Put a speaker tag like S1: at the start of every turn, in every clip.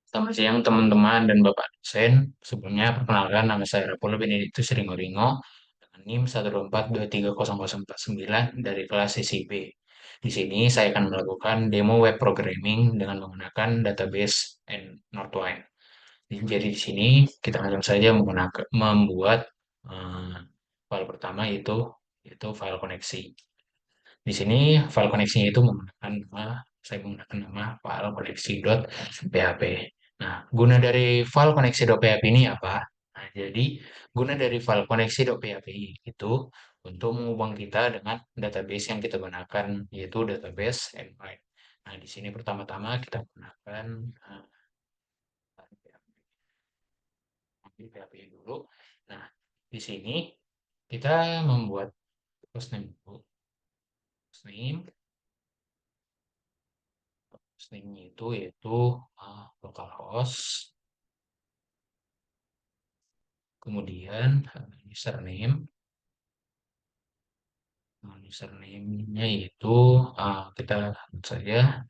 S1: Selamat siang teman-teman dan Bapak dosen. Sebelumnya perkenalkan nama saya Rapolo Benedictus Ringoringo dengan NIM 124230049 dari kelas CCB. Di sini saya akan melakukan demo web programming dengan menggunakan database Northwine. Jadi di sini kita langsung saja membuat eh, file pertama yaitu file koneksi. Di sini file koneksinya itu saya menggunakan nama file koneksi.php. Nah, guna dari file koneksi.php ini apa? Nah, jadi guna dari file koneksi.php itu untuk menghubung kita dengan database yang kita gunakan, yaitu database Endpoint. Nah, di sini pertama-tama kita gunakan PHP dulu. Nah, di sini kita membuat hostname dulu. Hostname itu yaitu localhost, kemudian username. Username-nya itu kita sebut saja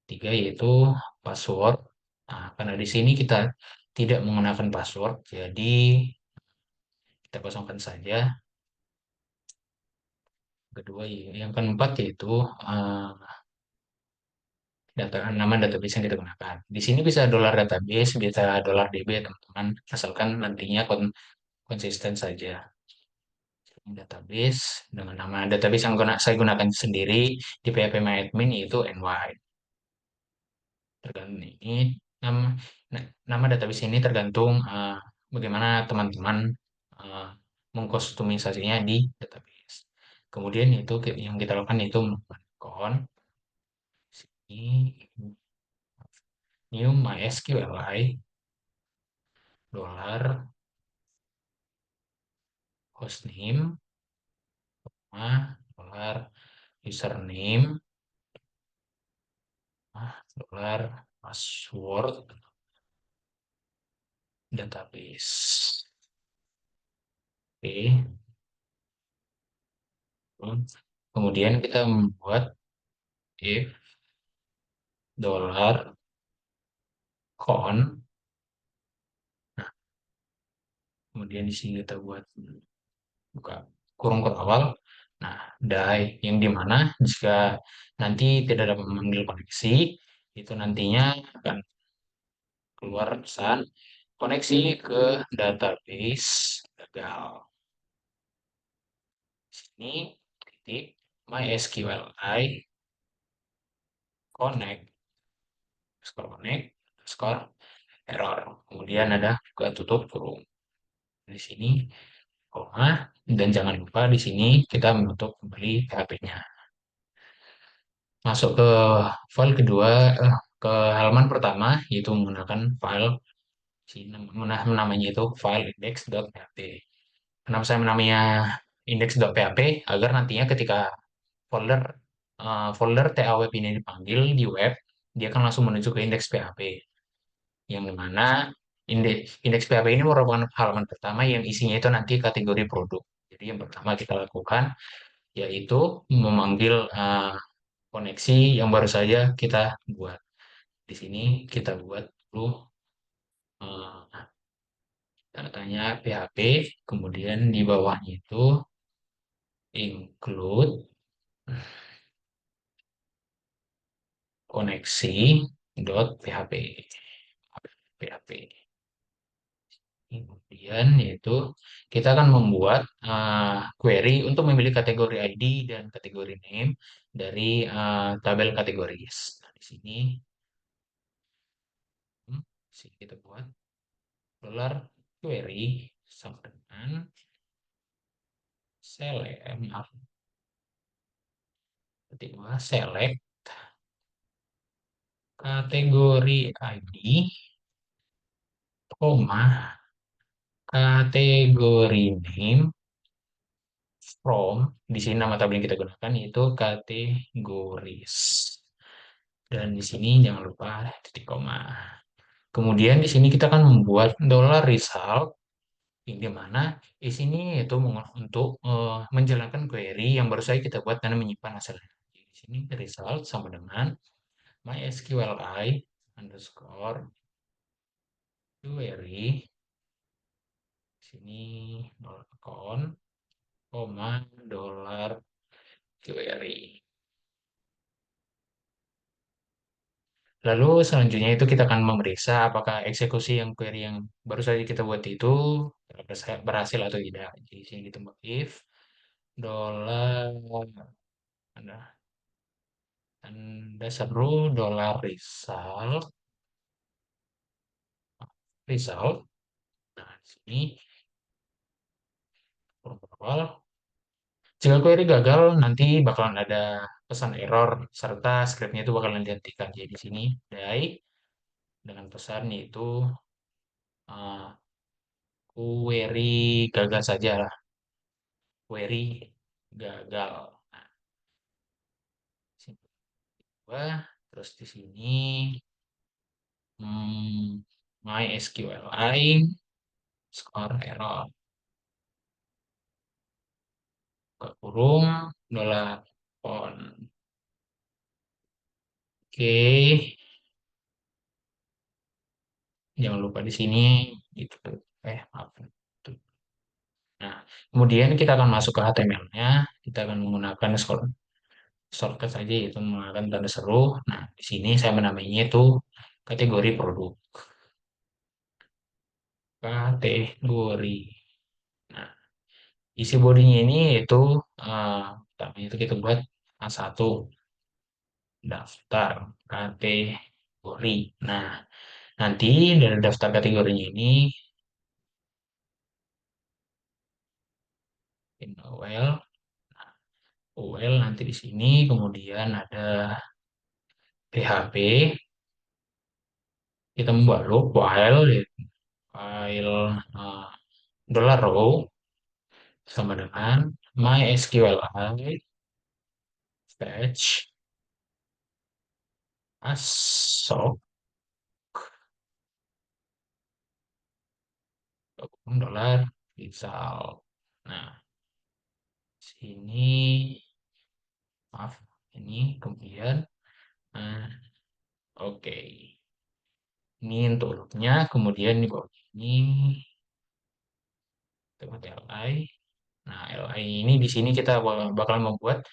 S1: tiga yaitu password. Nah, karena di sini kita tidak menggunakan password, jadi kita kosongkan saja. Kedua, yang keempat yaitu uh, nama database yang kita gunakan. Di sini bisa dolar database, bisa dolar DB ya teman-teman, asalkan nantinya konsisten saja. Database dengan nama database yang saya gunakan sendiri di PHP yaitu NY. Tergantung ini nama nama database ini tergantung bagaimana teman-teman uh, mengkustomisasinya di database. Kemudian itu yang kita lakukan itu menggunakan sini new MySQLi dolar hostname dolar username dolar password database. Oke. Kemudian kita membuat if dolar con. Nah, kemudian di sini kita buat buka kurung awal. Nah, die yang dimana jika nanti tidak dapat memanggil koneksi, itu nantinya akan keluar pesan koneksi ke database gagal. Di sini titik MySQLi connect score error. Kemudian ada buka tutup kurung. Di sini koma, dan jangan lupa di sini kita menutup kembali PHP-nya. Masuk ke file kedua, ke halaman pertama, yaitu menggunakan file, namanya itu file index.php. Kenapa saya menamainya index.php? Agar nantinya ketika folder folder TA web ini dipanggil di web, dia akan langsung menuju ke index PHP. Yang dimana indeks PHP ini merupakan halaman pertama yang isinya itu nanti kategori produk. Jadi yang pertama kita lakukan yaitu memanggil koneksi yang baru saja kita buat. Di sini kita buat dulu datanya PHP, kemudian di bawahnya itu include koneksi.php. PHP. Kemudian yaitu kita akan membuat query untuk memilih kategori ID dan kategori name dari tabel kategoris. Nah, di sini kita buat dolar query sama dengan select kategori ID, koma kategori name from, di sini nama tabel yang kita gunakan itu kategoris. Dan di sini jangan lupa titik koma. Kemudian di sini kita akan membuat dollar result yang dimana di sini itu untuk menjalankan query yang baru saja kita buat karena menyimpan hasilnya. Di sini result sama dengan MySQLi underscore query sini dollar account koma dollar query. Lalu selanjutnya itu kita akan memeriksa apakah eksekusi yang query yang baru saja kita buat itu berhasil atau tidak. Jadi sini kita if dollar anda, anda seru dollar result. Nah, di sini awal. Jika query gagal, nanti bakalan ada pesan error serta scriptnya itu bakalan dihentikan. Jadi di sini die dengan pesan yaitu uh, query gagal saja lah. Query gagal. Nah, sini dua. Terus di sini MySQLi score error buka kurung dollar on. Oke, jangan lupa di sini itu. Maaf. Nah, kemudian kita akan masuk ke HTML-nya. Kita akan menggunakan shortcut saja yaitu menggunakan tanda seru. Nah, di sini saya menamainya itu kategori produk. Kategori. Nah, isi bodinya ini yaitu pertama itu kita buat A1 daftar kategori. Nah, nanti dari daftar kategorinya ini in OL, OL nanti di sini kemudian ada PHP. Kita membuat loop while file dollar row sama dengan MySQLi fetch asok dollar result. Nah, sini maaf ini kemudian nah, oke. Ini untuk loopnya, kemudian di bawah ini tempat li. Nah, li ini di sini kita bakal membuat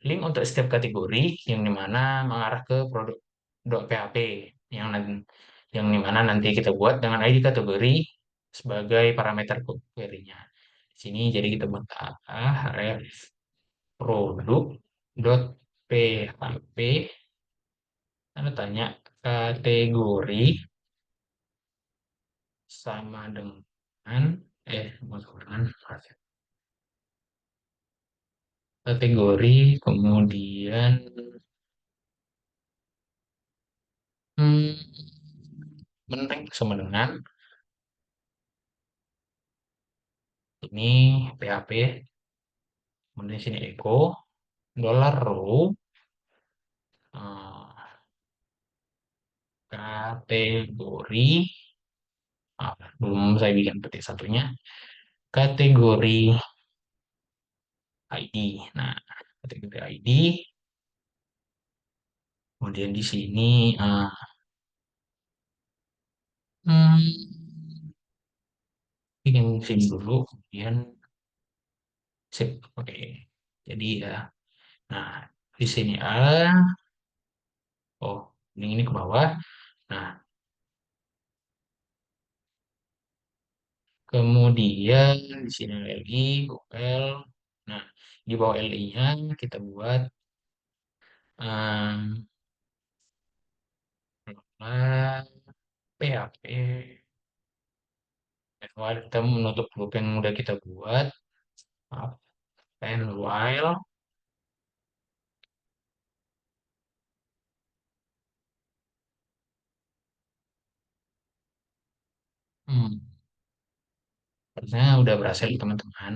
S1: link untuk setiap kategori yang dimana mengarah ke produk .php yang yang dimana nanti kita buat dengan ID kategori sebagai parameter query-nya. Di sini jadi kita buat ref produk.php tanda tanya kategori sama dengan bukan dengan kategori kemudian hmm, meneng sama dengan ini PHP kemudian sini echo dollar row kategori belum saya bikin petik satunya kategori ID. Nah, kategori ID kemudian di sini hmm, bikin sini dulu kemudian sip. Oke, jadi ya nah di sini oh ini ke bawah. Nah, kemudian di sini LI UL. Nah, di bawah LI-nya kita buat um, PHP. While kita menutup loop yang udah kita buat. Maaf, and while hmm, sepertinya udah berhasil teman-teman.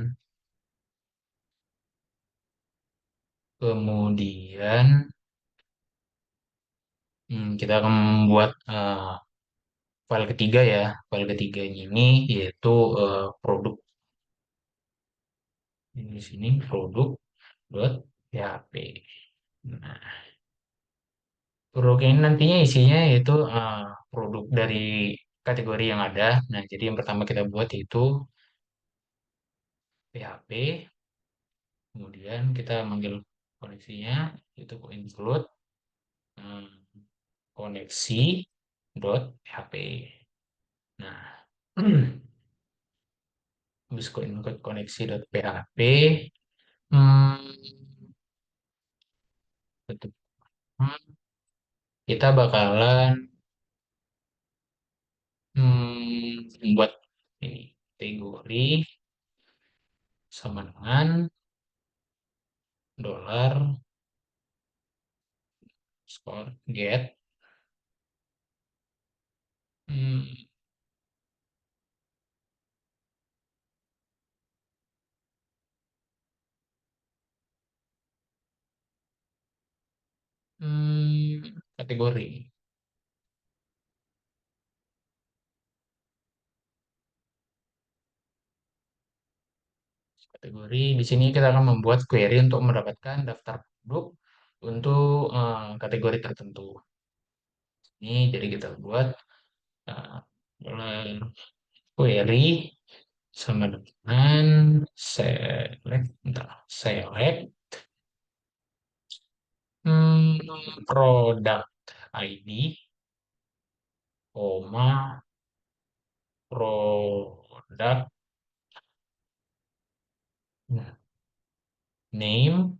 S1: Kemudian kita akan membuat file ketiga ya. File ketiganya ini yaitu produk. Ini di sini produk.php. Nah, Produk ini nantinya isinya yaitu produk dari kategori yang ada. Nah, jadi yang pertama kita buat itu PHP, kemudian kita manggil koneksinya itu include eh, koneksi dot PHP. Nah, habis include koneksi dot PHP, hmm, betul. Kita bakalan membuat ini kategori sama dengan dolar score get hmm, kategori kategori di sini kita akan membuat query untuk mendapatkan daftar produk untuk kategori tertentu. Ini jadi kita buat uh, query sama dengan select product ID, koma product name,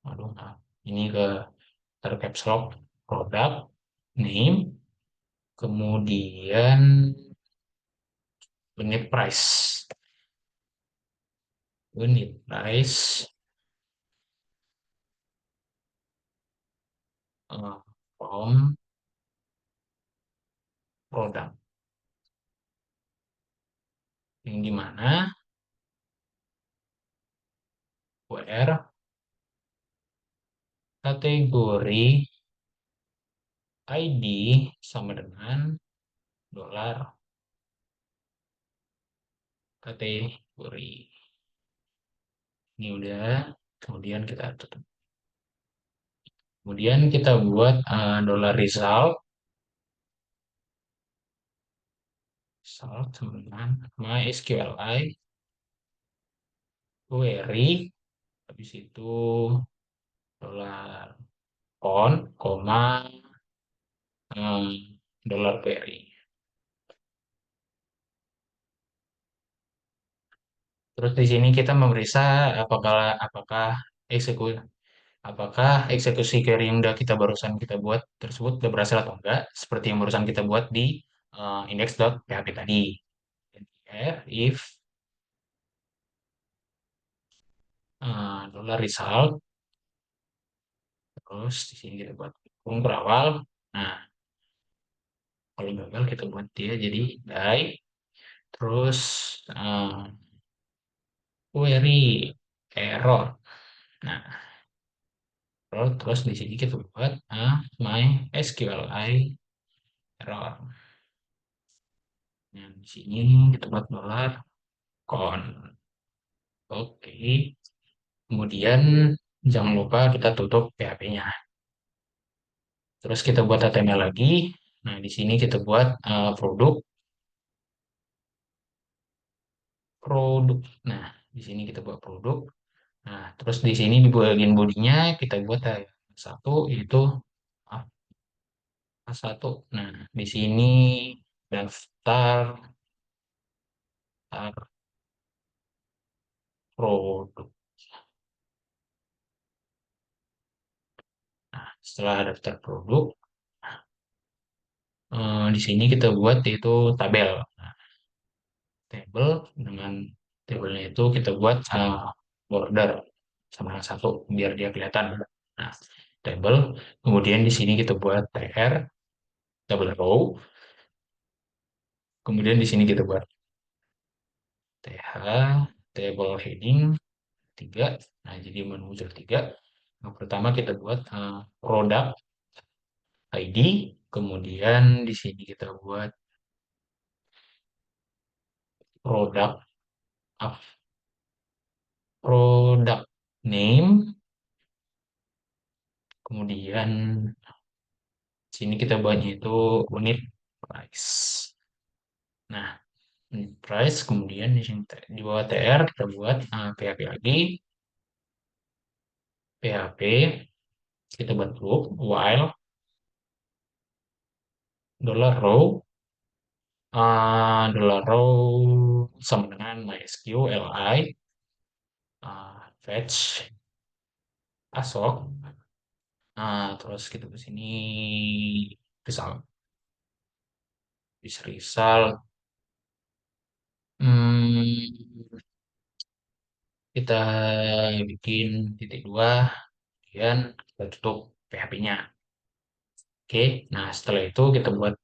S1: aduh, ini ke caps lock product name, kemudian unit price, unit price uh, from product, yang dimana where kategori ID sama dengan dolar kategori. Ini udah, kemudian kita tutup. Kemudian kita buat dollar result, result sama dengan MySQLi query, habis itu dolar count, koma dollar query. Terus di sini kita memeriksa apakah apakah eksekusi eksekusi query yang udah kita barusan kita buat tersebut udah berhasil atau enggak, seperti yang barusan kita buat di index.php tadi. If dollar result, terus di sini kita buat kurung berawal. Nah, kalau gagal kita buat dia jadi die, terus query error. Nah, terus di sini kita buat my SQLi error. Nah, di sini kita buat dolar con. Oke. Kemudian jangan lupa kita tutup PHP-nya. Terus kita buat HTML lagi. Nah, di sini kita buat produk. Nah, di sini kita buat produk. Nah, terus di sini di bagian bodinya kita buat satu yaitu satu. Nah, di sini daftar daftar produk. Nah, setelah daftar produk, di sini kita buat yaitu tabel. Nah, tabel dengan tabelnya itu kita buat border sama yang satu biar dia kelihatan. Nah, tabel. Kemudian di sini kita buat tr double row. Kemudian di sini kita buat th table heading 3. Nah, jadi muncul 3. Yang pertama kita buat product ID. Kemudian di sini kita buat product product name. Kemudian Sini kita buatnya itu unit price. Nah, unit price kemudian di sini di bawah TR kita buat PHP lagi, PHP kita buat loop while dollar row dollar row sama dengan MySQLi fetch asok. Terus kita ke sini result result. Hmm, kita bikin titik dua, kemudian kita tutup PHP-nya. Oke, nah setelah itu kita buat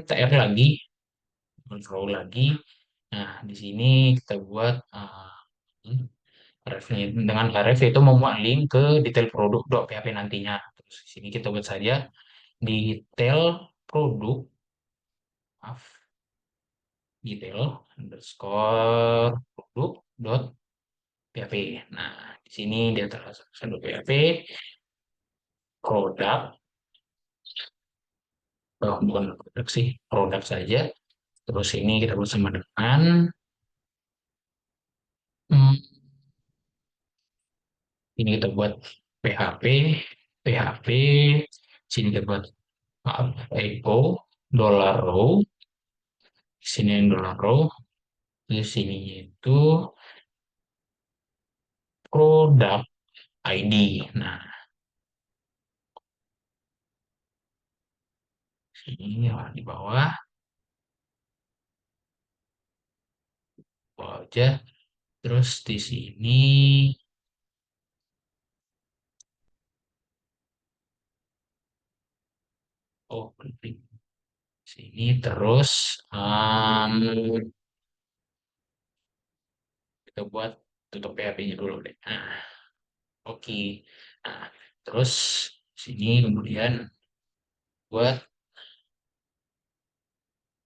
S1: TR lagi, row lagi. Nah, di sini kita buat ref-nya dengan ref itu memuat link ke detail produk.php nantinya. Terus di sini kita buat saja detail produk, maaf, detail underscore produk dot PHP. Nah, di sini di atas dot PHP produk, bukan produk sih, produk saja. Terus ini kita buat sama dengan hmm, ini kita buat PHP, PHP, sini kita buat maaf, echo dollar row, sini yang dollar row, di sini itu produk ID. Nah, sini di bawah, bawah aja. Terus di sini, oh, penting. Sini terus kita buat tutup PHP-nya dulu deh. Nah, oke. Nah, terus sini kemudian buat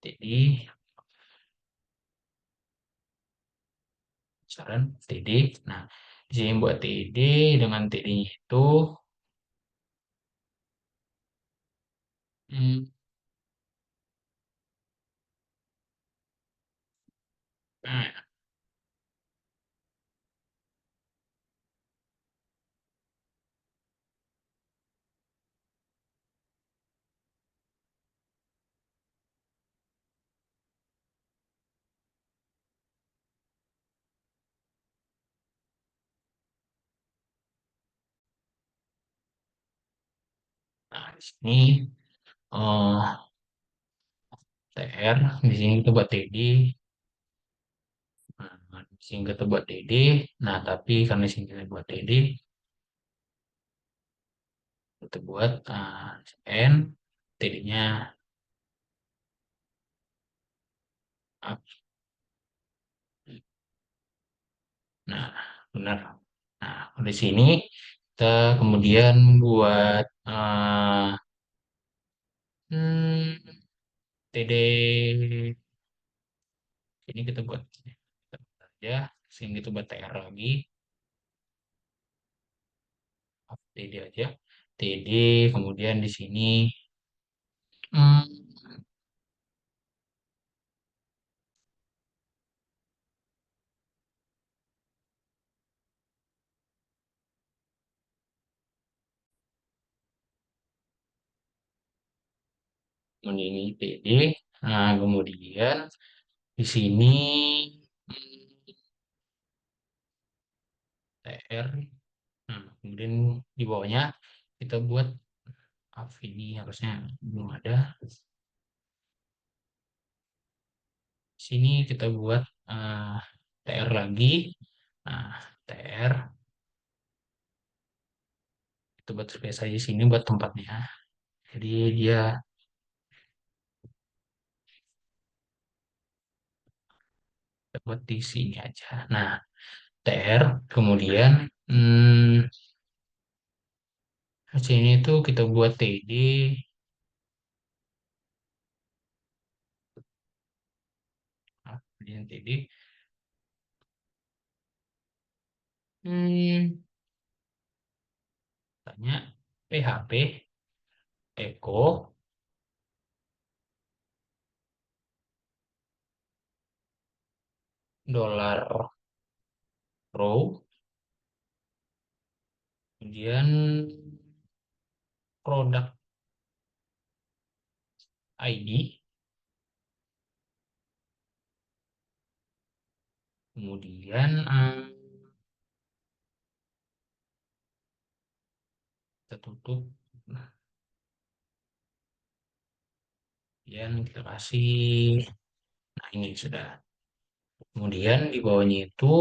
S1: TD, saran TD. Nah, di sini buat TD dengan TD-nya itu hmm, nah, di sini eh TR, di sini kita buat TD. Nah, di sini kita buat TD. Nah, tapi karena di sini kita buat TD, kita buat N, TD-nya up. Nah, benar. Nah, di sini kita kemudian buat TD ini kita buat aja, sini kita buat TR lagi, TD aja, TD kemudian di sini hmm, ini TD. Nah, kemudian di sini TR. Nah, kemudian di bawahnya kita buat ini harusnya belum ada. Sini kita buat eh, TR lagi. Nah, TR itu buat space aja sini buat tempatnya. Jadi dia buat di sini aja. Nah, TR kemudian sini tuh kita buat TD, kemudian TD. Hmm, Namanya PHP Echo dollar row, kemudian produk ID, kemudian kita tutup, nah, kemudian kita kasih, nah ini sudah. Kemudian di bawahnya itu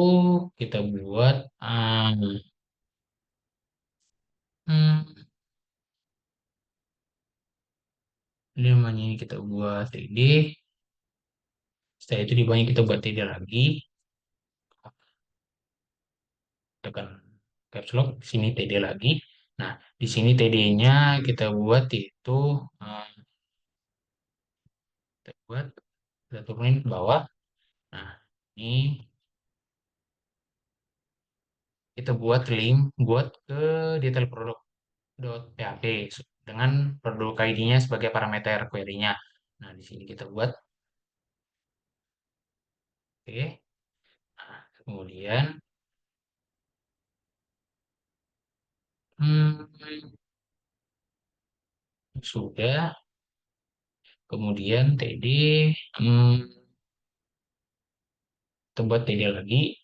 S1: kita buat hmm, ini namanya ini kita buat TD. Setelah itu di bawahnya kita buat TD lagi, tekan caps lock, sini TD lagi. Nah, di sini TD-nya kita buat itu eh, kita buat kita turunin ke bawah. Nah, ini kita buat link buat ke detail produk.php dengan produk ID-nya sebagai parameter query-nya. Nah, di sini kita buat oke. Nah, kemudian hmm, sudah, kemudian TD hmm, kita buat TD lagi,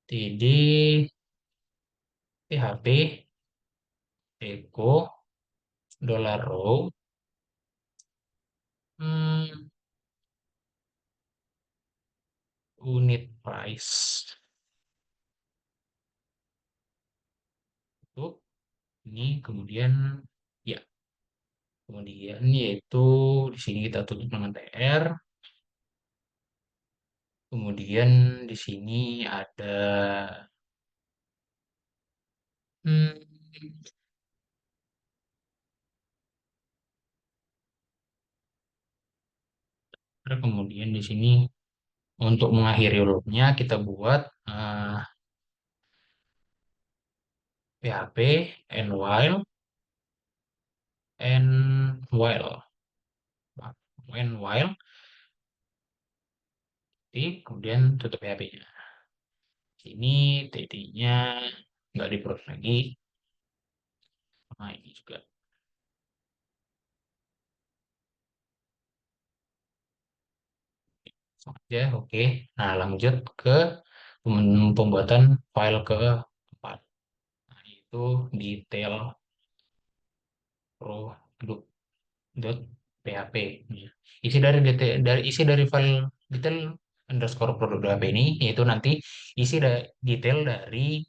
S1: TD PHP Echo dollar row hmm, unit price itu ini kemudian ya kemudian yaitu di sini kita tutup dengan TR, kemudian di sini ada hmm, kemudian di sini untuk mengakhiri loopnya kita buat PHP and while and while kemudian tutup PHP-nya. Sini TD-nya nggak diproses lagi. Nah, ini juga sama aja. Oke. Nah, lanjut ke pembuatan file keempat. Nah, itu detail produk.php. Isi dari file detail underscore produk.php ini yaitu nanti detail dari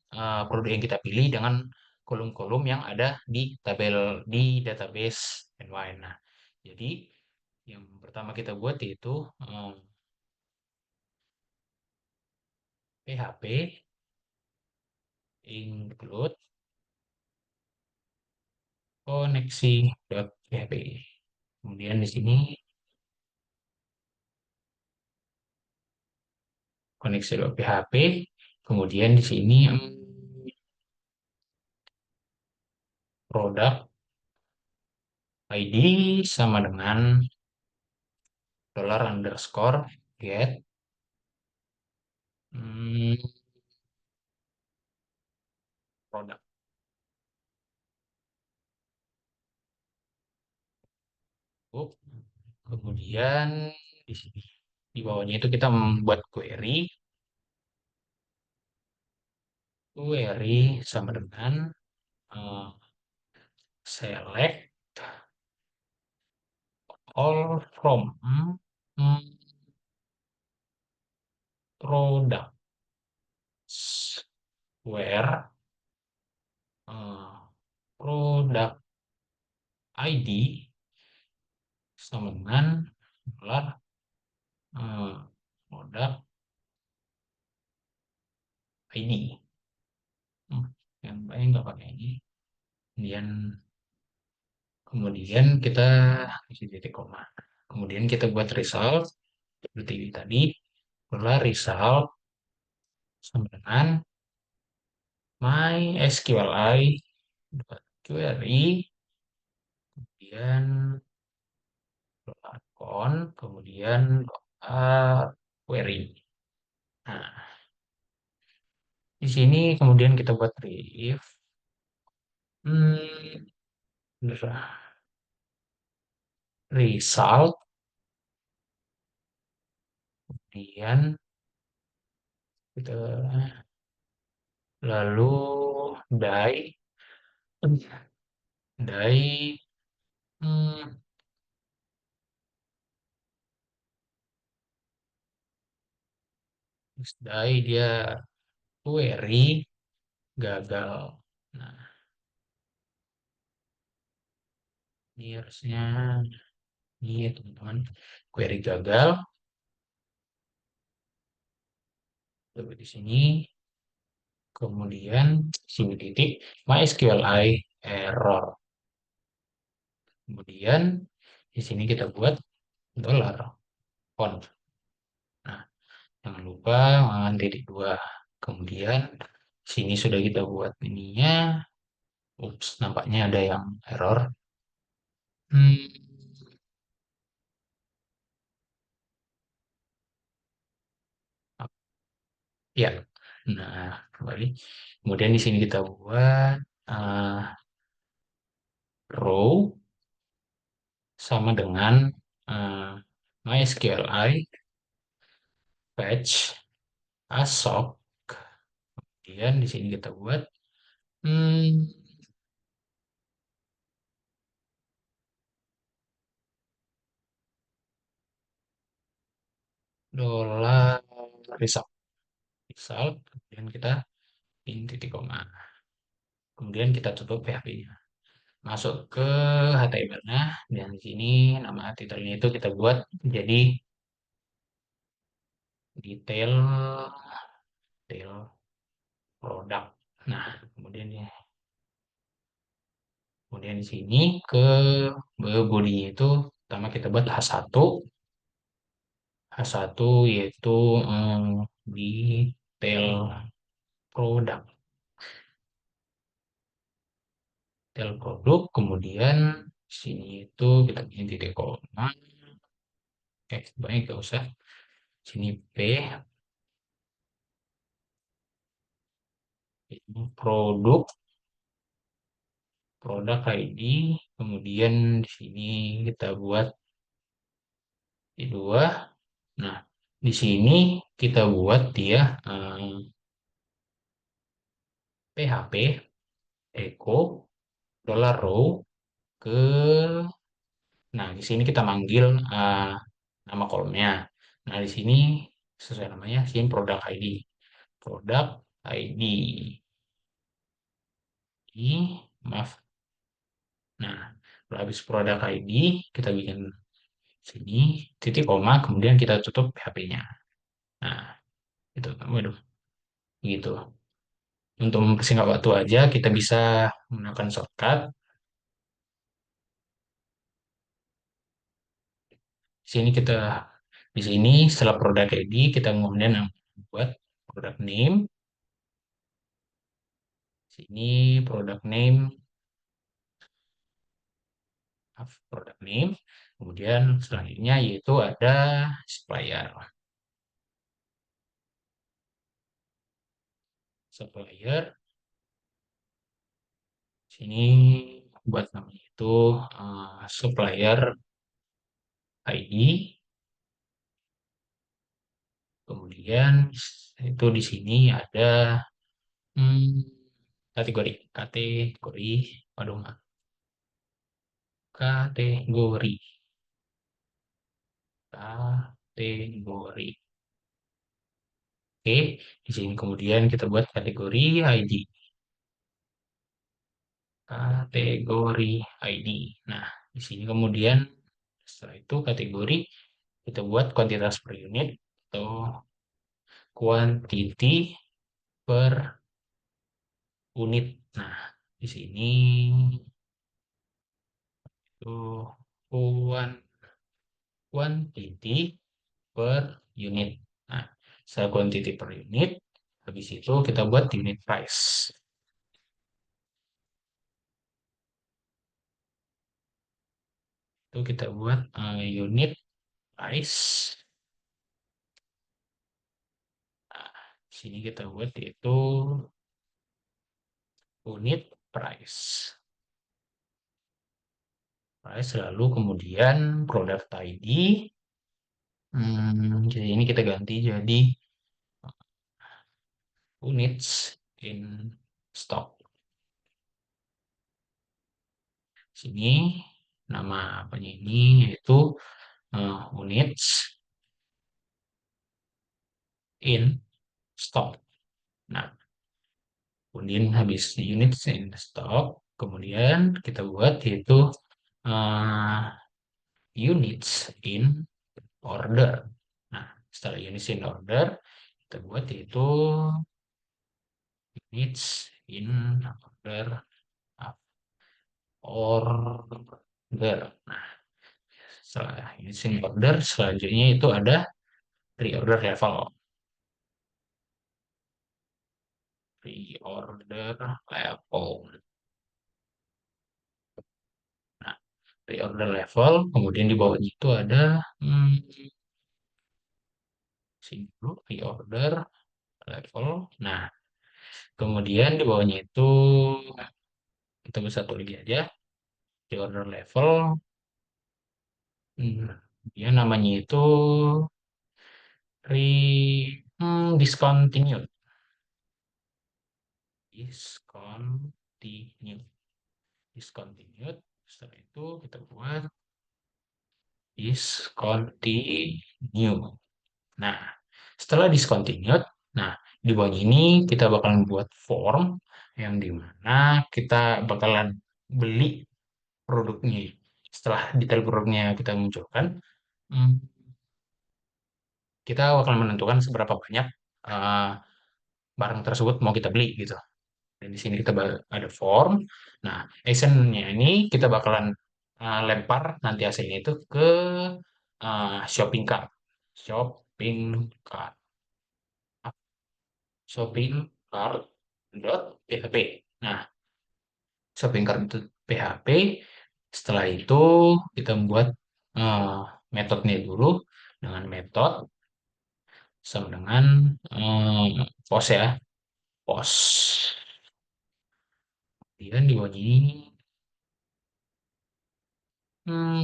S1: produk yang kita pilih dengan kolom-kolom yang ada di tabel di database NY. Nah, jadi yang pertama kita buat yaitu PHP include koneksi.php. Kemudian di sini koneksi.php. Kemudian di sini produk ID sama dengan dollar underscore get hmm, produk. Oh, kemudian di sini di bawahnya itu kita membuat query sama dengan eh, select all from hmm, products where product ID sama dengan dollar product ID. Yang lain nggak pakai ini. Kemudian kemudian kita isi titik koma. Kemudian kita buat result seperti ini tadi. Dollar result sama dengan MySQLi dot query, kemudian count, kemudian query. Nah, di sini kemudian kita buat if hmm, result, kemudian kita lalu die, die, hmm, die dia query gagal. Nah, ini harusnya ini teman-teman query gagal. Coba di sini, kemudian sini titik MySQLi error. Kemudian di sini kita buat dollar font. Nah, jangan lupa titik dua. Kemudian sini sudah kita buat ininya. Ups, nampaknya ada yang error. Hmm, ya. Nah, kembali. Kemudian di sini kita buat eh, row sama dengan eh, MySQLi fetch asok. Kemudian di sini kita buat hmm, dollar result. Result. Kemudian kita in titik koma. Kemudian kita tutup PHP-nya. Masuk ke HTML-nya. Dan di sini nama titelnya itu kita buat jadi detail detail produk. Nah, kemudian di sini ke body itu pertama kita buat H1. H1 yaitu detail produk. Detail produk, kemudian di sini itu kita bikin titik koma. Baik, gak usah. Sini P, ini produk ID, kemudian di sini kita buat di dua. Nah, di sini kita buat dia PHP echo dollar row ke. Nah, di sini kita manggil nama kolomnya. Nah, di sini sesuai namanya sini produk ID. Produk ID. Maaf. Nah, kalau habis produk ID, kita bikin sini titik koma, kemudian kita tutup PHP-nya. Nah, itu, waduh, gitu. Untuk mempersingkat waktu aja, kita bisa menggunakan shortcut. Di sini kita, di sini setelah produk ID, kita kemudian buat produk name. Sini produk name, produk name. Kemudian selanjutnya yaitu ada supplier. Supplier, sini buat namanya itu supplier ID. Kemudian itu di sini ada hmm, kategori, waduh, maaf, kategori, kategori. Oke, di sini kemudian kita buat kategori ID, kategori ID. Nah, di sini kemudian setelah itu kategori kita buat kuantitas per unit atau quantity per unit. Nah, di sini itu quantity per unit. Nah, setelah quantity per unit, habis itu kita buat unit price. Itu kita buat unit price. Nah, sini kita buat yaitu unit price. Price lalu kemudian product ID. Jadi ini kita ganti jadi units in stock. Sini nama apanya ini yaitu units in stock. Nah, kemudian habis units in stock, kemudian kita buat yaitu uh, units in order. Nah, setelah units in order, kita buat yaitu units in order order. Nah, setelah units in order, selanjutnya itu ada reorder level. Reorder level. Nah, reorder level, kemudian di bawahnya itu ada sini dulu reorder level. Nah, kemudian di bawahnya itu kita bisa satu lagi aja reorder level. Hmm, dia namanya itu discontinued. Discontinued. Discontinued. Setelah itu kita buat discontinued. Nah, setelah discontinued, nah di bawah ini kita bakalan buat form yang dimana kita bakalan beli produknya. Setelah detail produknya kita munculkan, hmm, kita akan menentukan seberapa banyak uh, barang tersebut mau kita beli gitu. Dan di sini kita ada form. Nah, actionnya ini kita bakalan lempar nanti hasilnya itu ke shopping cart. Shopping cart. Shopping cart dot php. Nah, shopping cart itu PHP. Setelah itu kita membuat eh, metodenya dulu dengan metode sama dengan post ya, post. Kemudian di bawah ini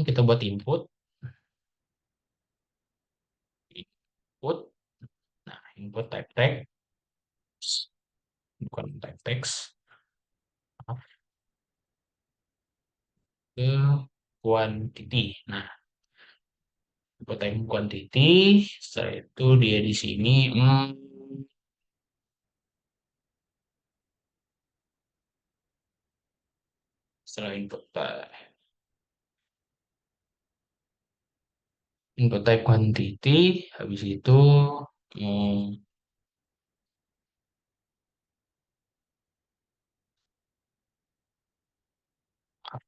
S1: kita buat input, input. Nah, input type text, bukan type text, ke quantity. Nah, input type quantity. Setelah itu dia di sini setelah input type quantity, habis itu hmm,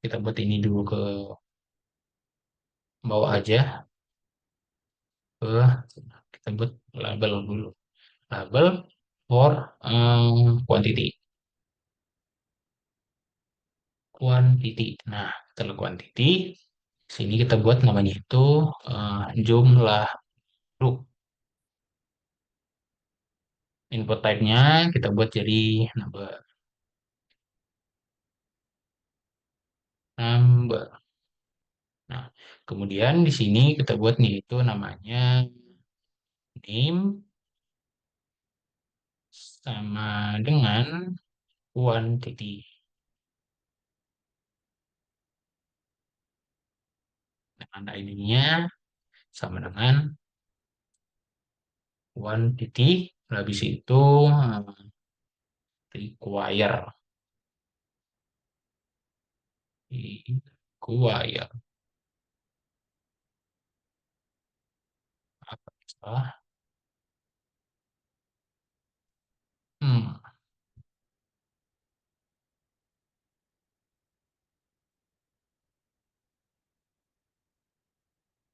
S1: kita buat ini dulu ke bawah aja, ke kita buat label dulu, label for quantity, quantity. Nah, setelah quantity, sini kita buat namanya itu jumlah grup. Input type-nya kita buat jadi number. Number. Nah, kemudian di sini kita buat nih itu namanya name sama dengan quantity. Tanda ininya sama dengan quantity. Habis itu require. Require. Apa salah? Hmm,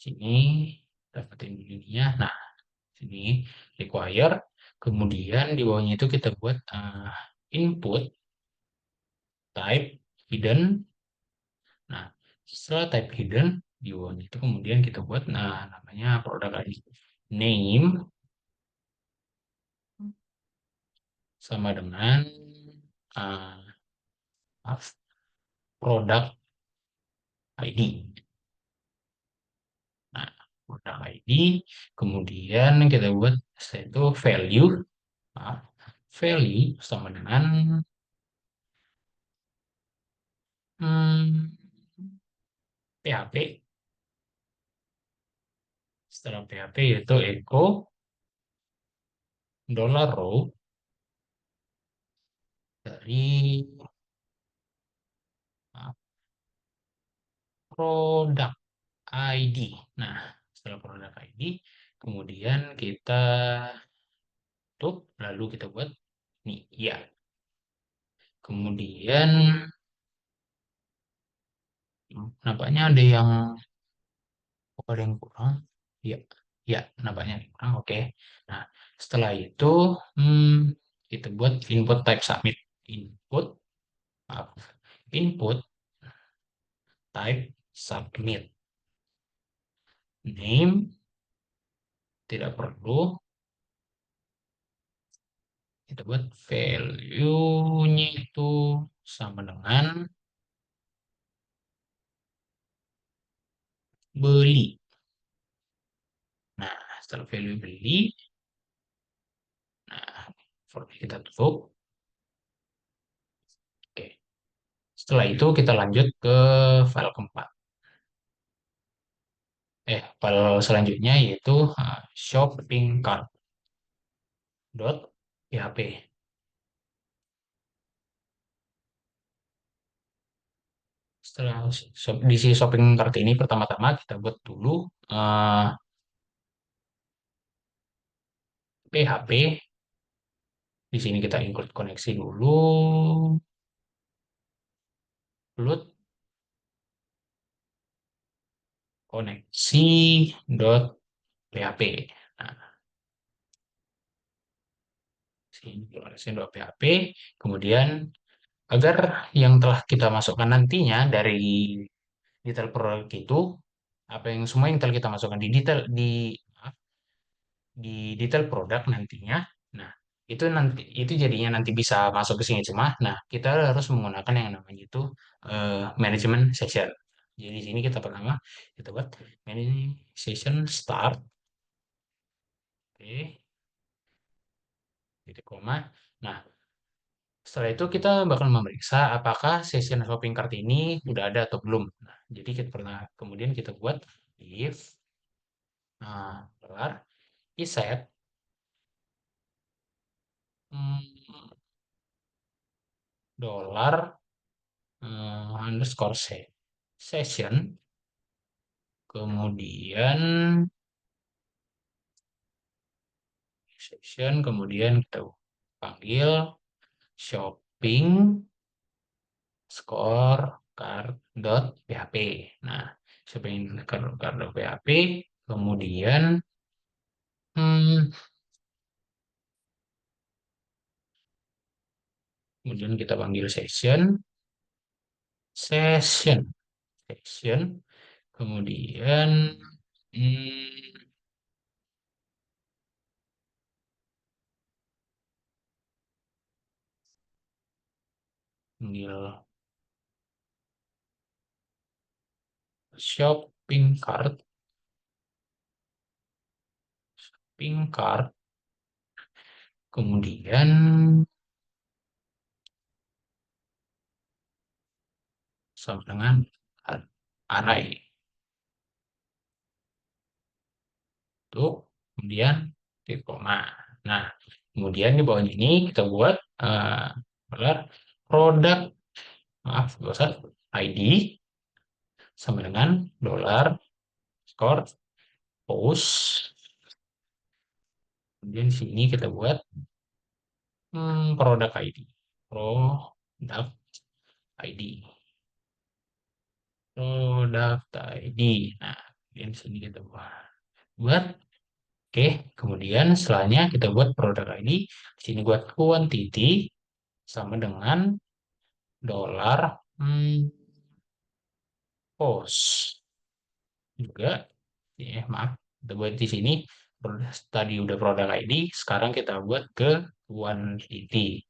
S1: sini dapetin ininya. Nah, sini require. Kemudian di bawahnya itu kita buat input type hidden. Nah, setelah type hidden, Di bawahnya itu kemudian kita buat, nah, namanya produk ID. Name sama dengan uh, maaf, produk ID. Nah, produk ID, kemudian kita buat setelah itu value, maaf, value sama dengan hmm, PHP. Setelah PHP yaitu echo dollar row dari maaf, produk ID. Nah, setelah produk ID, kemudian kita tutup, lalu kita buat nih, ya. Kemudian nampaknya ada yang kurang. Ya, ya, nampaknya ada yang kurang. Oke. Nah, setelah itu kita buat input type submit. Input, maaf, input type submit. Name tidak perlu, kita buat value-nya itu sama dengan beli. Nah, setelah value beli, nah, formnya kita tutup. Oke. Setelah itu kita lanjut ke file keempat. File selanjutnya yaitu shopping cart dot php. Setelah di si shopping cart ini pertama-tama kita buat dulu eh, PHP. Di sini kita include koneksi dulu, load koneksi dot PHP. Nah, sini koneksi dot PHP. Kemudian agar yang telah kita masukkan nantinya dari detail produk itu, apa yang semua yang telah kita masukkan di detail di detail produk nantinya. Nah, itu jadinya nanti bisa masuk ke sini semua. Nah, kita harus menggunakan yang namanya itu management session. Jadi di sini kita pertama kita buat management session start, oke, titik koma. Nah, setelah itu kita bakal memeriksa apakah session shopping cart ini udah ada atau belum. Nah, jadi kita pernah kemudian kita buat if dolar iset dolar underscore session, kemudian kemudian kita panggil shopping score card dot php. Nah, shopping card dot php, kemudian hmm, kemudian kita panggil session, session, kemudian hmm, panggil shopping cart, shopping cart, kemudian sama dengan array itu, kemudian titik koma. Nah, kemudian di bawah ini kita buat dolar produk, maaf, dolar ID sama dengan dolar score post. Kemudian di sini kita buat produk ID, produk ID, produk ID. Nah, kemudian di sini kita buat. Oke, kemudian setelahnya kita buat produk ID. Di sini buat quantity sama dengan dolar post. juga. Maaf, kita buat di sini. Tadi udah produk ID, sekarang kita buat ke quantity.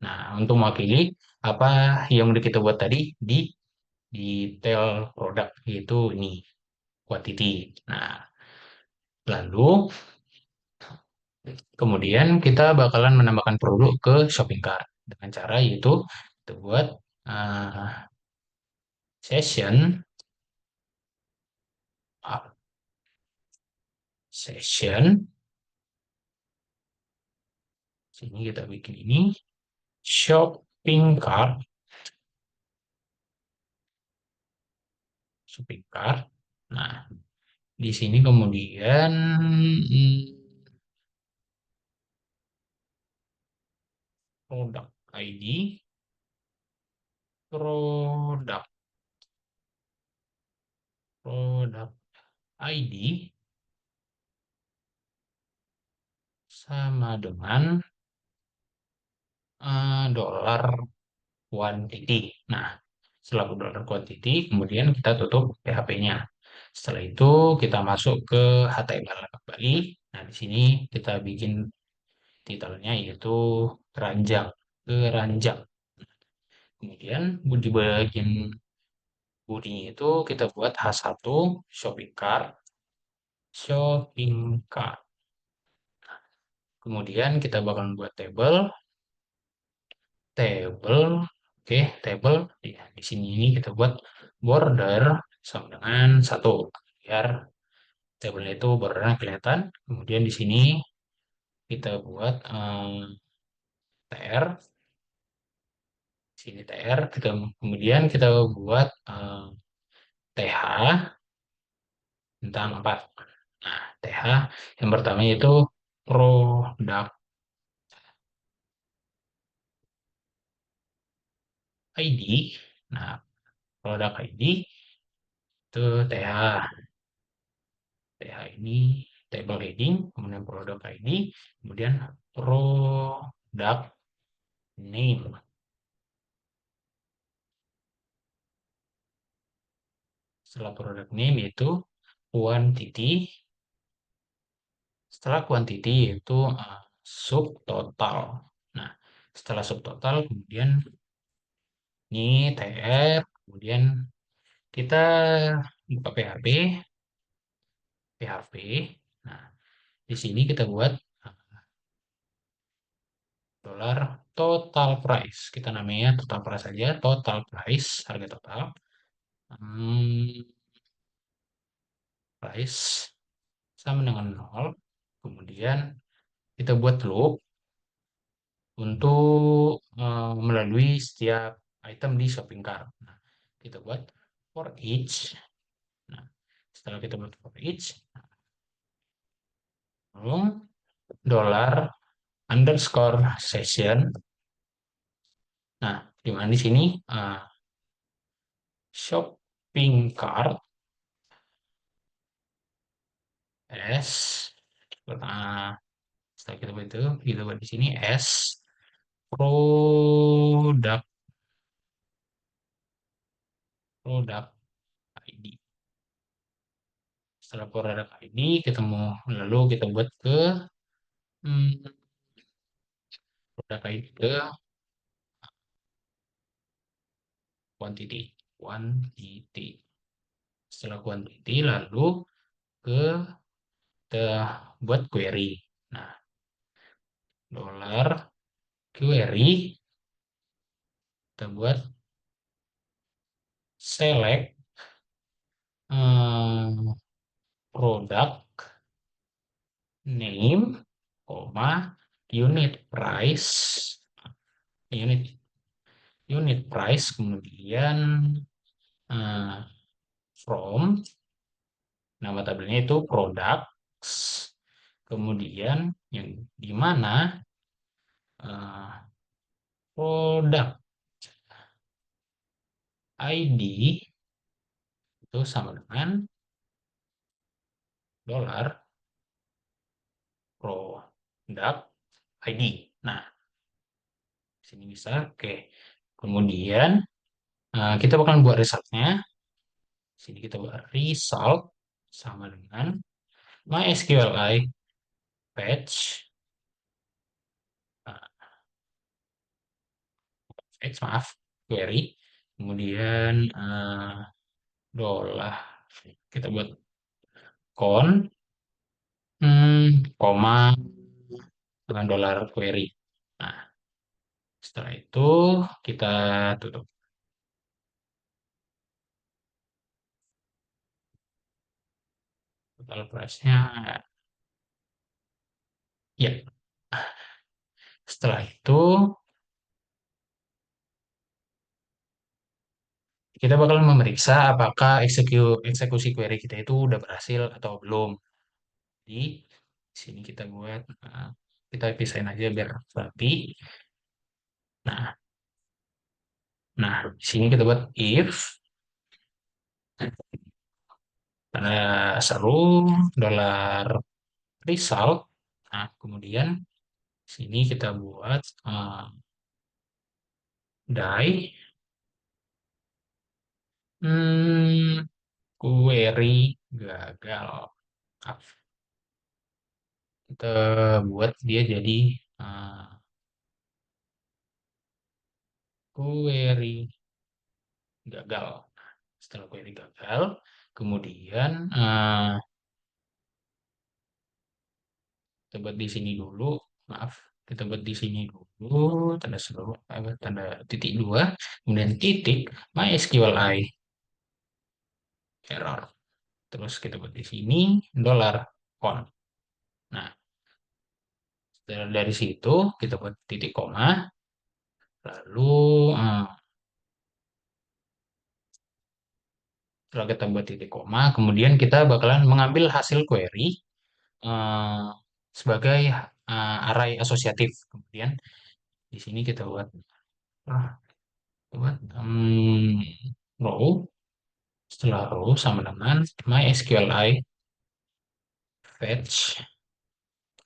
S1: Nah, untuk mewakili apa yang udah kita buat tadi di detail produk, yaitu ini quantity. Nah, lalu kemudian kita bakalan menambahkan produk ke shopping cart dengan cara yaitu kita buat uh, session uh, session sini kita bikin ini shopping cart shopping cart. Nah, di sini kemudian produk ID, produk produk ID sama dengan dolar quantity. Nah, setelah dolar quantity, kemudian kita tutup PHP-nya. Setelah itu kita masuk ke HTML kembali. Nah, di sini kita bikin titelnya yaitu keranjang, keranjang. Kemudian di bagian bodinya itu kita buat H1 shopping cart, shopping cart. Kemudian kita bakal buat table, oke, table. Ya, di sini ini kita buat border sama dengan satu biar tabelnya itu bordernya kelihatan. Kemudian di sini kita buat TR, sini TR. Kemudian kita buat TH tentang 4. Nah, TH yang pertama itu produk ID. Nah, produk ID itu TH. TH ini table heading, kemudian produk ID, kemudian produk name. Setelah produk name yaitu quantity. Setelah quantity yaitu subtotal. Nah, setelah subtotal kemudian ini TR, kemudian kita buka PHP, PHP. Nah, di sini kita buat dolar total price. Kita namanya total price saja, total price, harga total. Hmm, price sama dengan 0. Kemudian kita buat loop untuk melalui setiap item di shopping cart. Nah, kita buat for each. Nah, setelah kita buat for each, lalu dollar underscore session. Nah, di mana di sini shopping cart s setelah kita buat itu kita buat di sini s produk produk ID. Setelah produk ID kita mau lalu kita buat ke hmm, produk ID ke quantity. Setelah quantity lalu ke kita buat query. Nah, dollar query kita buat select produk name, koma unit price, unit unit price, kemudian eh, from nama tabelnya itu products, kemudian yang di mana produk ID itu sama dengan dolar produk ID. Nah, sini bisa. Oke. Kemudian kita bakalan buat resultnya. Sini kita buat result. sama dengan MySQLi fetch, uh, maaf, query, kemudian dollar, kita buat con, koma dengan dollar query. Nah, setelah itu kita tutup. Total price-nya, ya. Setelah itu kita bakal memeriksa apakah eksekusi query kita itu udah berhasil atau belum. Di sini kita buat, kita pisahin aja biar rapi. Nah, di sini kita buat if seru dollar result. Nah, kemudian sini kita buat die, hmm, query gagal. Maaf. Kita buat dia jadi uh, query gagal. Setelah query gagal, kemudian kita buat di sini dulu. Maaf, kita buat di sini dulu tanda seru, tanda titik dua, kemudian titik MySQLi error. Terus kita buat di sini dollar con. Nah, dari situ kita buat titik koma, lalu setelah kita buat titik koma, kemudian kita bakalan mengambil hasil query eh, sebagai array asosiatif. Kemudian di sini kita buat ah, buat row. Setelah row sama dengan MySQLi fetch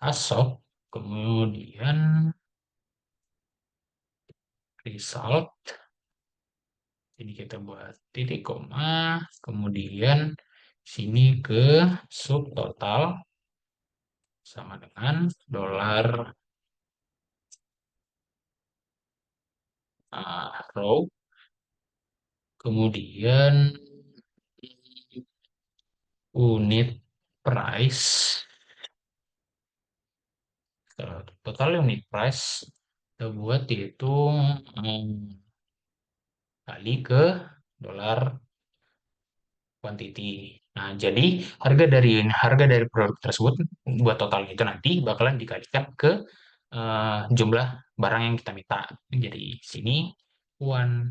S1: asop, kemudian result. Jadi kita buat titik koma, kemudian sini ke subtotal sama dengan dollar row, kemudian unit price. Total unit price kita buat yaitu kali ke dolar quantity. Nah, jadi harga dari produk tersebut buat total itu nanti bakalan dikalikan ke jumlah barang yang kita minta. Jadi sini quantity.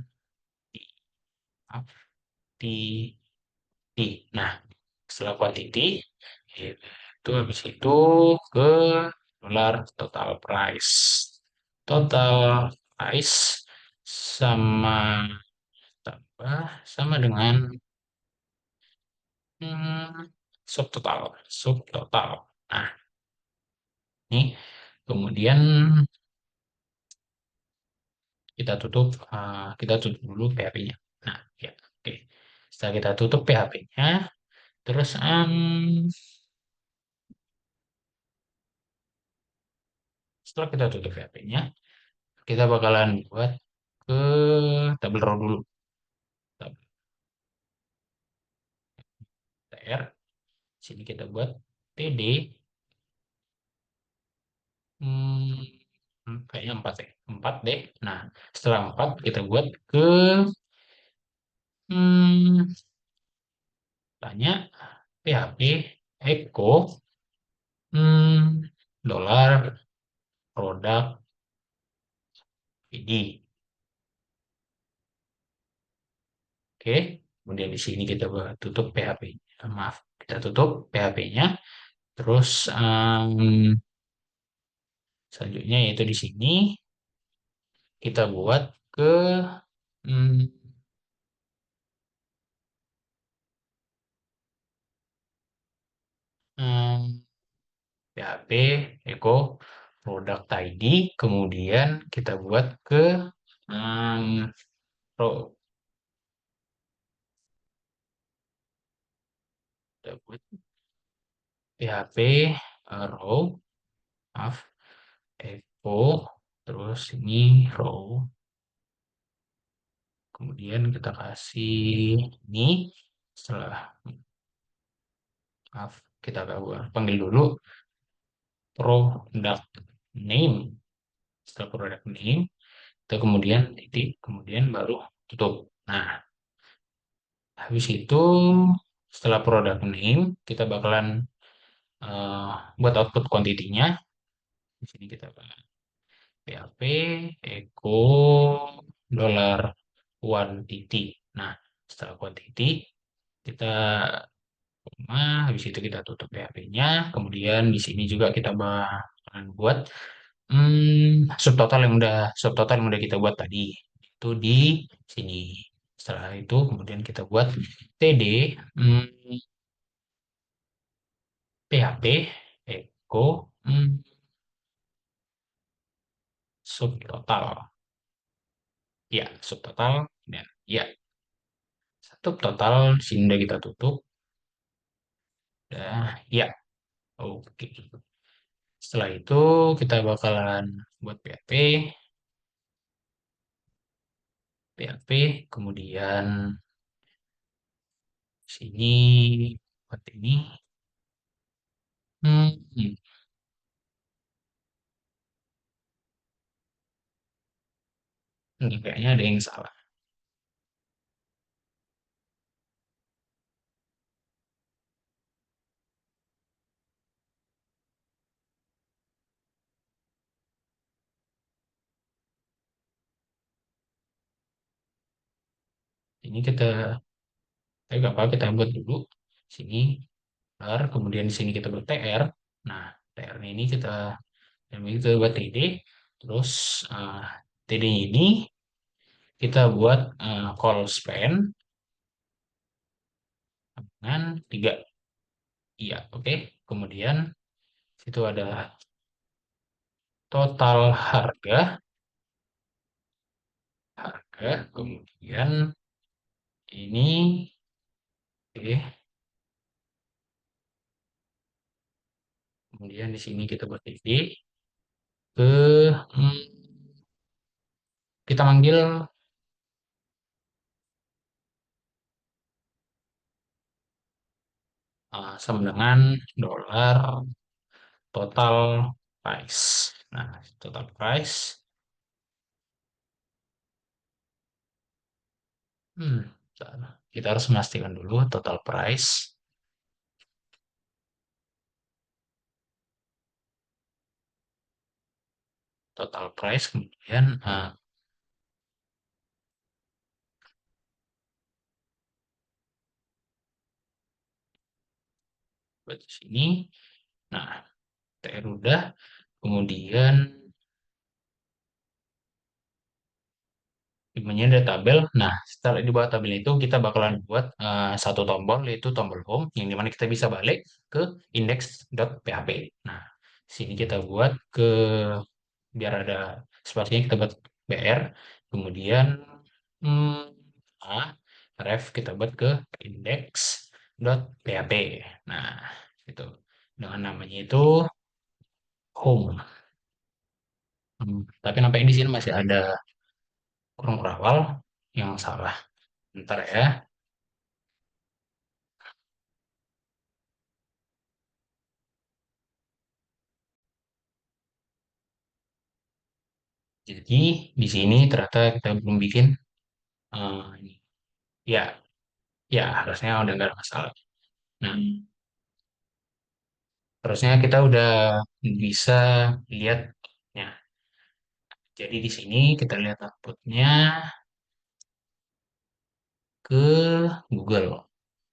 S1: Nah, setelah quantity itu habis itu ke dolar total price. Total price sama tambah sama dengan hmm, subtotal. Subtotal. Nah, ini kemudian kita tutup dulu PHP-nya. Nah, ya, oke. Setelah kita tutup PHP-nya, terus setelah kita tutup PHP-nya, kita bakalan buat ke tabel row dulu. Tabel TR. Sini kita buat TD. Kayaknya 4 ya. 4 deh. Nah, setelah 4 kita buat ke hmm, tanya PHP Echo dolar produk ID. Oke. Kemudian di sini kita tutup PHP. Maaf, kita tutup PHP-nya. Terus selanjutnya yaitu di sini kita buat ke hmm, hmm, PHP Echo Product ID, kemudian kita buat ke um, pro- buat PHP row, maaf, echo, terus ini row, kemudian kita kasih ini, setelah, maaf, kita panggil dulu product name. Setelah product name, kita kemudian titik, kemudian baru tutup. Nah, habis itu setelah product name, kita bakalan eh, buat output quantity-nya. Di sini kita PHP echo dollar quantity. Nah, setelah quantity, kita habis itu kita tutup PHP-nya. Kemudian di sini juga kita bakalan buat subtotal yang udah kita buat tadi. Itu di sini. Setelah itu kemudian kita buat TD PHP echo subtotal. Ya, subtotal dan ya, subtotal di sini udah kita tutup. Udah, ya, oke. Setelah itu kita bakalan buat PHP, kemudian sini buat ini. Hmm, ini kayaknya ada yang salah. Ini kita, nggak apa, kita buat dulu. Sini, kemudian di sini kita buat TR. Nah, TR ini kita buat TD. Terus TD ini kita buat call span dengan 3. Iya, oke. Kemudian itu adalah total harga, kemudian ini, oke. Kemudian di sini kita buat TD ke, hmm, kita manggil sama dengan dolar total price. Nah, total price. Bentar. Kita harus memastikan dulu total price. Total price kemudian buat di sini. Nah, TR udah. Kemudian namanya ada tabel. Nah, setelah di bawah tabel itu kita bakalan buat satu tombol, yaitu tombol home, yang dimana kita bisa balik ke index.php. Nah, sini kita buat biar ada spasinya, kita buat br, kemudian hmm, a, ref kita buat ke index.php. Nah, itu dengan namanya itu home. Tapi nampaknya di sini masih ada kurang berawal yang salah. Ntar ya. Jadi di sini ternyata kita belum bikin ini. Ya, ya harusnya udah nggak ada masalah. Nah, terusnya kita udah bisa lihat ya. Jadi di sini kita lihat outputnya ke Google.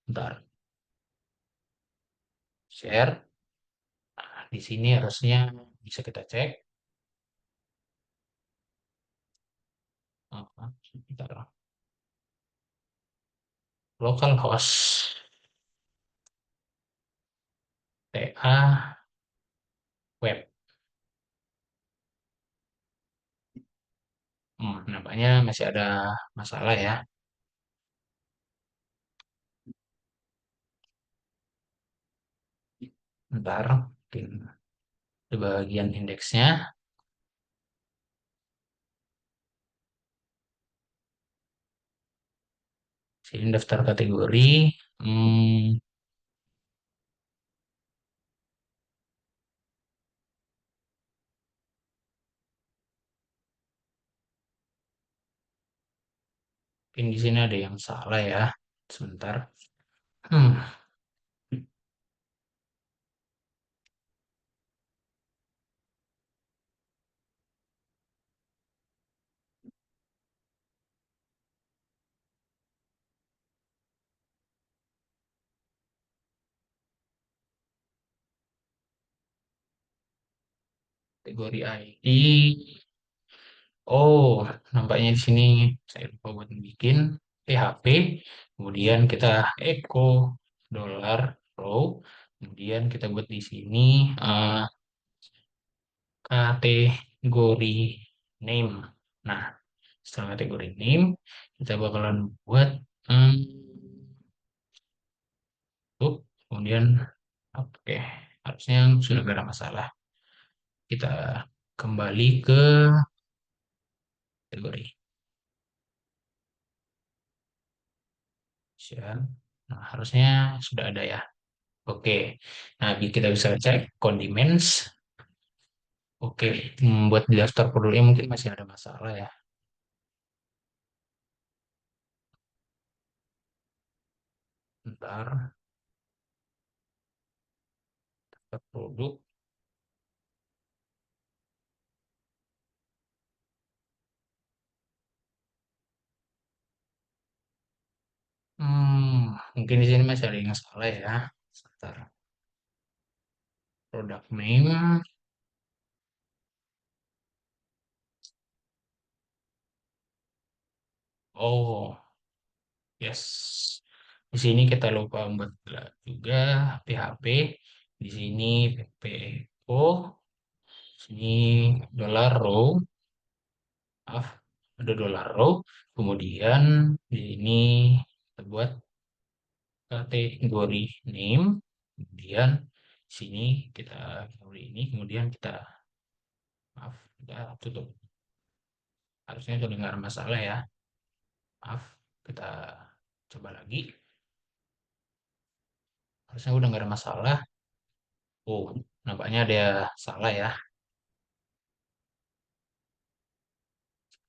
S1: Bentar, share. Nah, di sini harusnya bisa kita cek. Bentar. Localhost TA web. Nampaknya masih ada masalah ya. Ntar di bagian indeksnya, sini daftar kategori. Hmm, Mungkin di sini ada yang salah ya. Sebentar. Hmm, kategori ID. Oh, nampaknya di sini saya lupa buat bikin PHP. Kemudian kita echo dollar row. Kemudian kita buat di sini eh, kategori name. Nah, setelah kategori name, kita bakalan buat hmm, tuh, kemudian oke, harusnya sudah gak ada masalah. Kita kembali ke kategori. Ya. Nah, harusnya sudah ada ya. Oke. Nah, kita bisa cek condiments. Oke, buat di daftar produknya mungkin masih ada masalah ya. Ntar daftar produk. Mungkin di sini masih ada yang salah ya. Sebentar. Product name. Oh, yes. Di sini kita lupa membuat juga PHP. Di sini PPO. Sini dollar row. Maaf, ada dollar row. Kemudian di sini kita buat kategori name. Kemudian di sini kita kategori ini. Kemudian kita, maaf, kita tutup. Harusnya sudah nggak ada masalah ya. Maaf, kita coba lagi. Harusnya udah nggak ada masalah. Oh, nampaknya ada salah ya.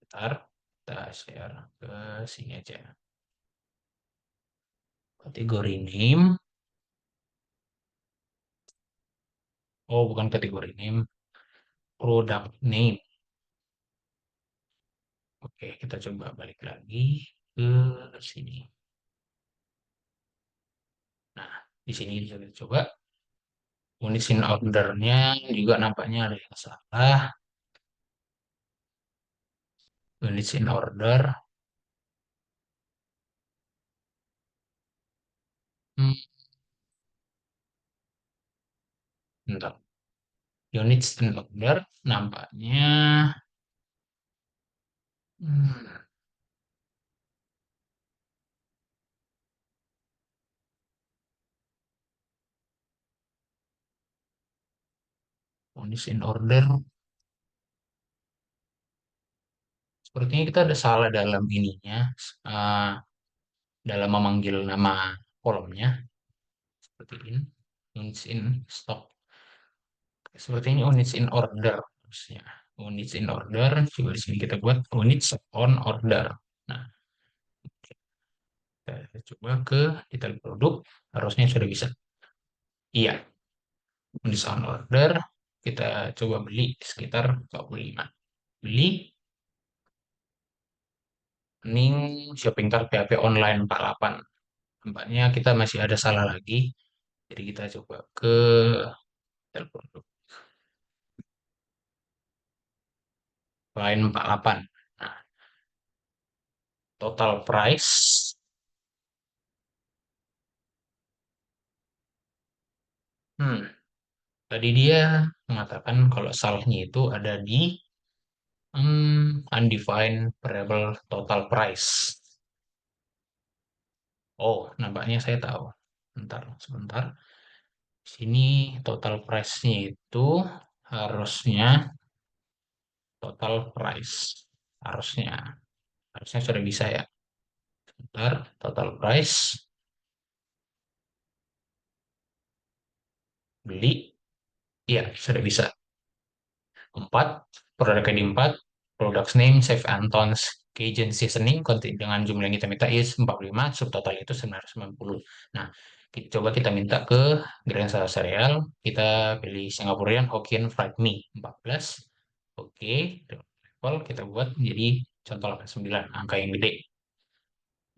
S1: Bentar, kita share ke sini aja. Kategori name. Oh, bukan kategori name. Product name. Oke, kita coba balik lagi ke sini. Nah, di sini kita coba unit in ordernya juga nampaknya ada yang salah. Units in order. Hmm, bentar. Units in order nampaknya hmm, units in order. Sepertinya kita ada salah dalam ininya, eh, dalam memanggil nama kolomnya. Seperti ini. Units in stock. Sepertinya units in order. Harusnya. Units in order. Coba di sini kita buat units on order. Nah, kita coba ke detail produk. Harusnya sudah bisa. Iya, units on order. Kita coba beli sekitar 25. Beli Ning shopping cart PHP online 48. Nampaknya kita masih ada salah lagi. Jadi kita coba ke detail produk lain 48. Nah, total price. Hmm, tadi dia mengatakan kalau salahnya itu ada di undefined variable total price. Oh, nampaknya saya tahu. Sebentar. Sini total price-nya itu harusnya total price. Harusnya, harusnya sudah bisa ya. Bentar, total price, beli, iya sudah bisa. 4, produk ID 4, products name, save Antons, Cajun seasoning, dengan jumlah yang kita minta is 45, subtotal itu 990. Nah, coba kita minta ke Grand Cereal, kita pilih Singaporean Hokkien Fried Mie 14. Oke, level kita buat jadi contoh 89, angka yang gede.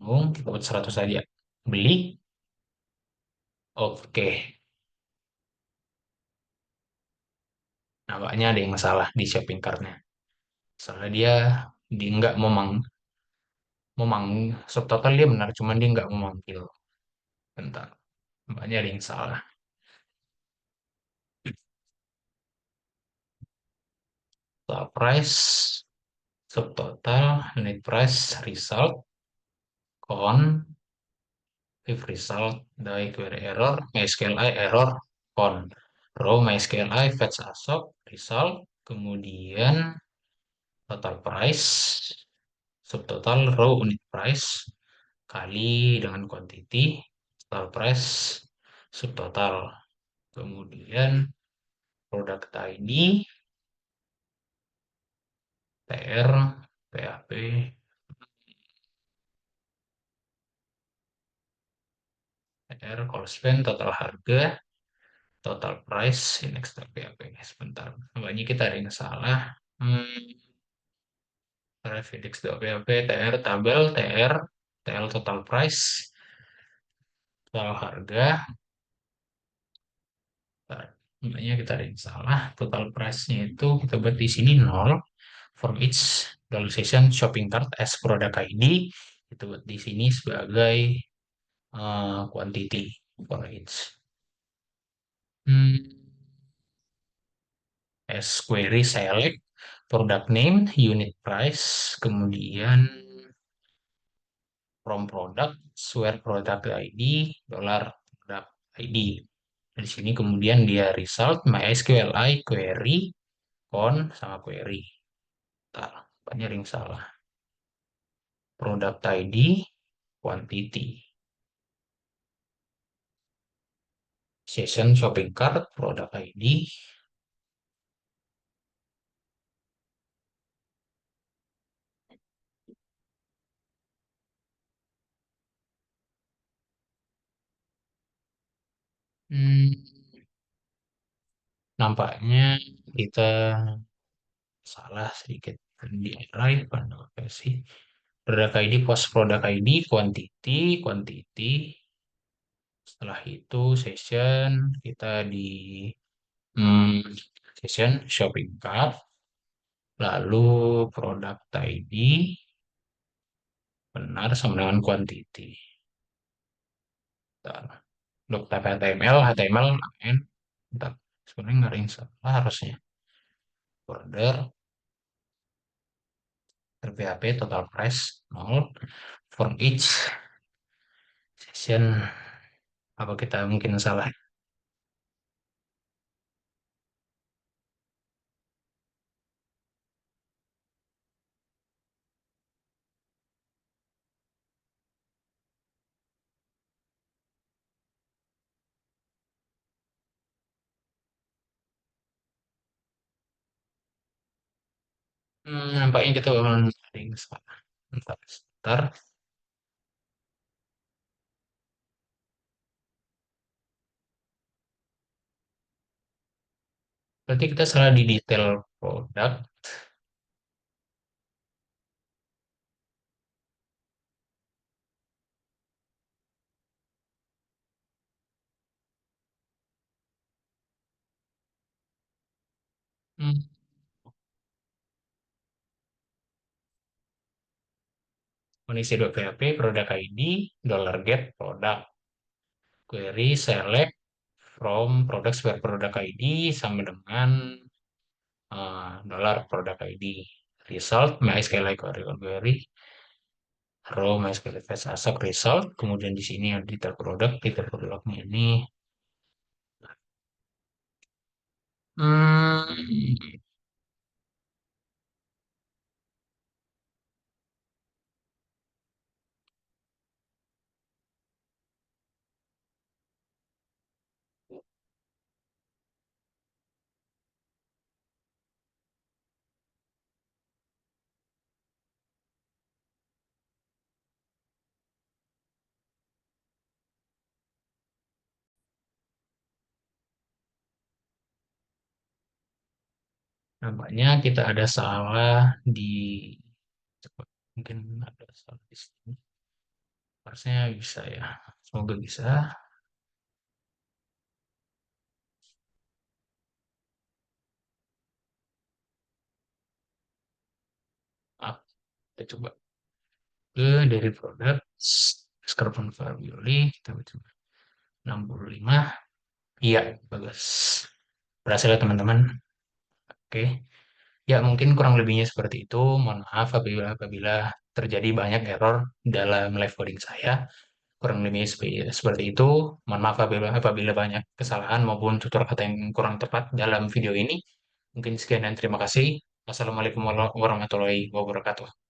S1: Kita buat 100 saja. Beli, oke. Nampaknya ada yang salah di shopping cart-nya. Soalnya dia nggak memang subtotal dia benar, cuman dia nggak memanggil. Bentar, nampaknya ada yang salah. Total price, subtotal, unit price, result, con, if result, die query error, MySQLi error, con. Row MySQLi fetch asop, result, kemudian total price, subtotal row unit price, kali dengan quantity, total price, subtotal. Kemudian product ID, TR, PAP, TR, call spend, total harga, total price, index PAP. Sebentar, banyak kita ada yang salah. Hmm, Ref index PAP, TR, tabel, TR, TL total price, total harga. Bentar, banyak kita ada yang salah. Total price-nya itu kita buat di sini 0. For each dollar session shopping cart as product ID, itu buat di sini sebagai quantity for each. Hmm, as query select product name, unit price, kemudian from product, where product ID, dollar product ID. Di sini kemudian dia result, MySQLi, query, con, sama query. Bentar, banyak yang salah. Product ID, quantity. Session shopping cart, product ID. Hmm, nampaknya kita salah sedikit di array pada versi product ID, post product ID, quantity, quantity. Setelah itu session kita di hmm, session shopping cart, lalu product ID benar sama dengan quantity. Bentar. Untuk type HTML, HTML, lain. Bentar. Sebenarnya nggak ada yang salah harusnya. Order, PHP, total price, 0. For each session, apa kita mungkin salah? Nampaknya kita bakalan ada yang salah. Bentar, bentar. Berarti kita salah di detail produk. Hmm, Kondisi.php, produk ID, dollar get, produk. Query select from products where product ID sama dengan dollar product ID. Result, MySQL query, query, row MySQL fetch asok result. Kemudian di sini ada detail produk. Detail produknya ini Hmm, nampaknya kita ada salah di, coba, mungkin ada salah di sini. Harusnya bisa ya. Semoga bisa. Ah, kita coba ke dari produk Scarpon Fabioli, kita coba 65. Iya, bagus. Berhasil ya teman-teman. Oke. Ya, mungkin kurang lebihnya seperti itu. Mohon maaf apabila terjadi banyak error dalam live coding saya. Kurang lebihnya seperti itu. Mohon maaf apabila banyak kesalahan maupun tutur kata yang kurang tepat dalam video ini. Mungkin sekian dan terima kasih. Assalamualaikum warahmatullahi wabarakatuh.